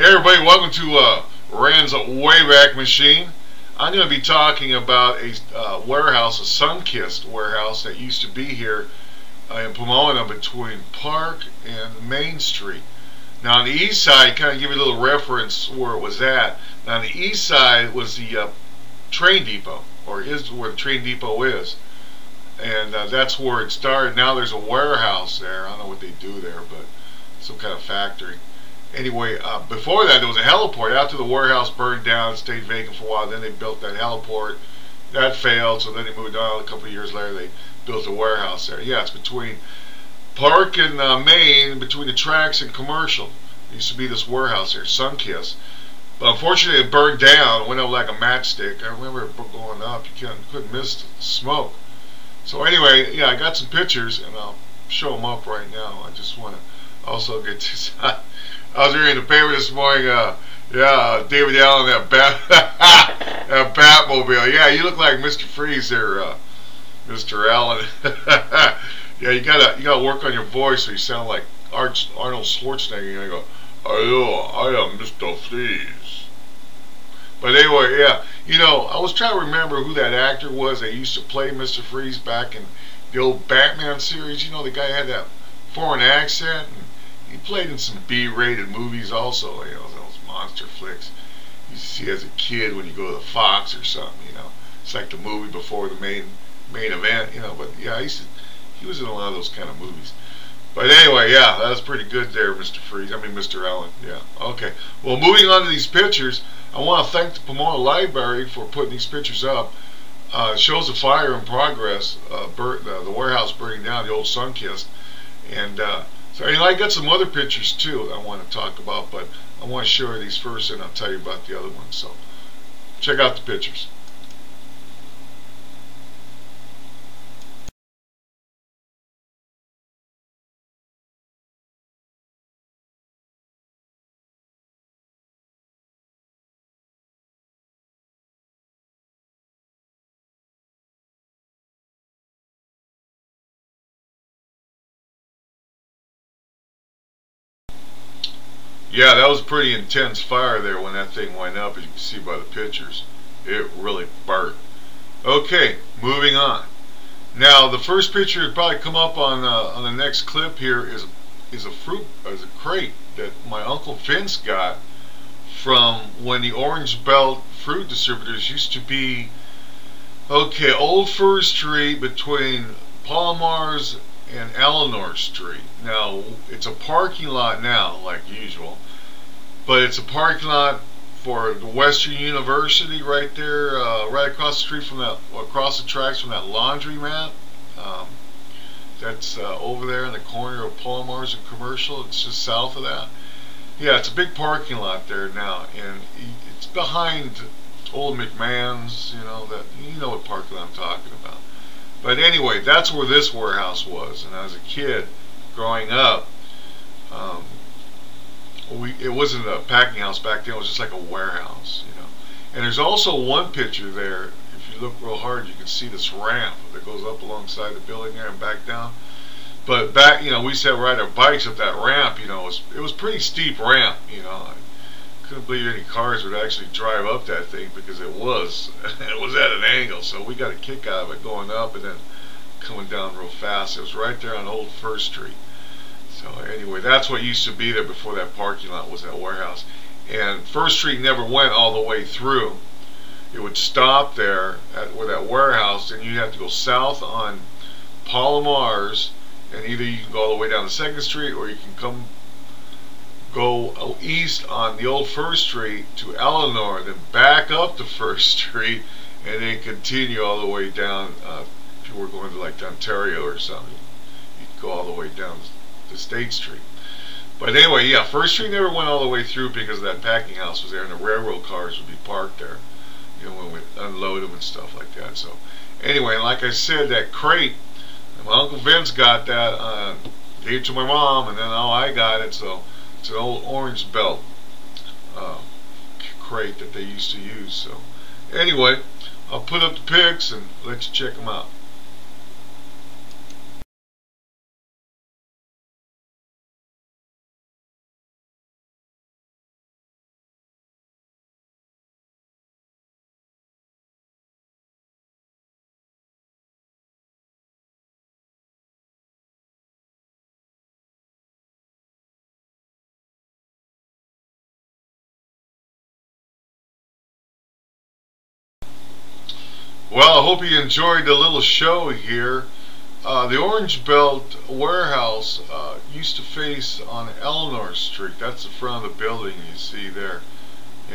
Hey everybody, welcome to Rand's Wayback Machine. I'm going to be talking about a warehouse, a Sunkist warehouse that used to be here in Pomona between Park and Main Street. Now on the east side, kind of give you a little reference where it was at. Now on the east side was the train depot, or is where the train depot is. And that's where it started. Now there's a warehouse there. I don't know what they do there, but some kind of factory. Anyway, before that there was a heliport. After the warehouse burned down, it stayed vacant for a while. Then they built that heliport. That failed, so then they moved on. A couple of years later, they built a warehouse there. Yeah, it's between Park and Main, between the tracks and Commercial. There used to be this warehouse there, Sunkist. But unfortunately, it burned down. It went up like a matchstick. I remember it going up. You couldn't miss the smoke. So anyway, yeah, I got some pictures, and I'll show them up right now. I just want to also get this. I was reading the paper this morning. Yeah, David Allen, that Batmobile. Yeah, you look like Mr. Freeze there, Mr. Allen. Yeah, you gotta work on your voice so you sound like Arnold Schwarzenegger. You go, hello, I am Mr. Freeze. But anyway, yeah, I was trying to remember who that actor was that used to play Mr. Freeze back in the old Batman series. The guy had that foreign accent. He played in some B-rated movies also, those monster flicks you see as a kid when you go to the Fox or something, It's like the movie before the main event, but yeah, he was in a lot of those kind of movies. But anyway, yeah, that was pretty good there, Mr. Freeze. I mean, Mr. Allen, yeah. Okay, well, moving on to these pictures, I want to thank the Pomona Library for putting these pictures up. It shows the fire in progress, the warehouse burning down, the old Sunkist, and so I got some other pictures too that I want to talk about, but I want to show you these first and I'll tell you about the other ones. So check out the pictures. Yeah, that was pretty intense fire there when that thing went up, as you can see by the pictures. It really burnt. Okay, moving on. Now, the first picture that probably come up on the next clip here is a crate that my Uncle Vince got from when the Orange Belt fruit distributors used to be, okay, Old First Street between Palomar's and Eleanor Street. Now, it's a parking lot now, like usual, but it's a parking lot for the Western University right there, right across the street from that, across the tracks from that laundromat. That's over there in the corner of Palomar's and Commercial. It's just south of that. Yeah, it's a big parking lot there now, and it's behind Old McMahon's. What parking lot I'm talking about. But anyway, that's where this warehouse was. And as a kid, growing up, it wasn't a packing house back then. It was just like a warehouse, And there's also one picture there. If you look real hard, you can see this ramp that goes up alongside the building there and back down. But back, we used to ride our bikes up that ramp. It was pretty steep ramp. I couldn't believe any cars would actually drive up that thing because it was at an angle. So we got a kick out of it going up and then coming down real fast. It was right there on Old First Street. So anyway, that's what used to be there before that parking lot was that warehouse. And First Street never went all the way through. It would stop there at where that warehouse, and you'd have to go south on Palomar's, and either you can go all the way down to 2nd Street or you can go east on the Old First Street to Eleanor, then back up to First Street, and then continue all the way down. If you were going to like Ontario or something, you'd go all the way down to State Street. But anyway, yeah, First Street never went all the way through because that packing house was there, and the railroad cars would be parked there, when we unload them and stuff like that. So anyway, like I said, that crate, my Uncle Vince got that, gave it to my mom, and then I got it. So it's an old Orange Belt crate that they used to use. So anyway, I'll put up the pics and let you check them out. Well, I hope you enjoyed the little show here. The Orange Belt warehouse used to face on Eleanor Street. That's the front of the building you see there.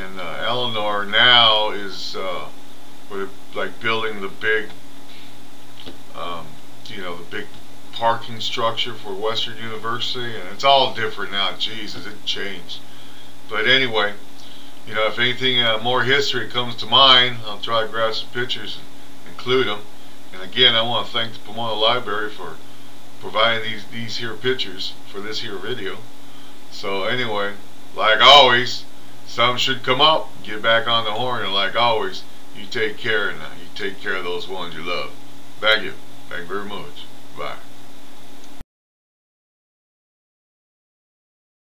And Eleanor now is like building the big, the big parking structure for Western University, and it's all different now. Jesus, it changed. But anyway, if anything more history comes to mind, I'll try to grab some pictures and include them. And again, I want to thank the Pomona Library for providing these here pictures for this here video. So anyway, like always, some should come up, get back on the horn, and like always, you take care, and you take care of those ones you love. Thank you. Thank you very much. Bye.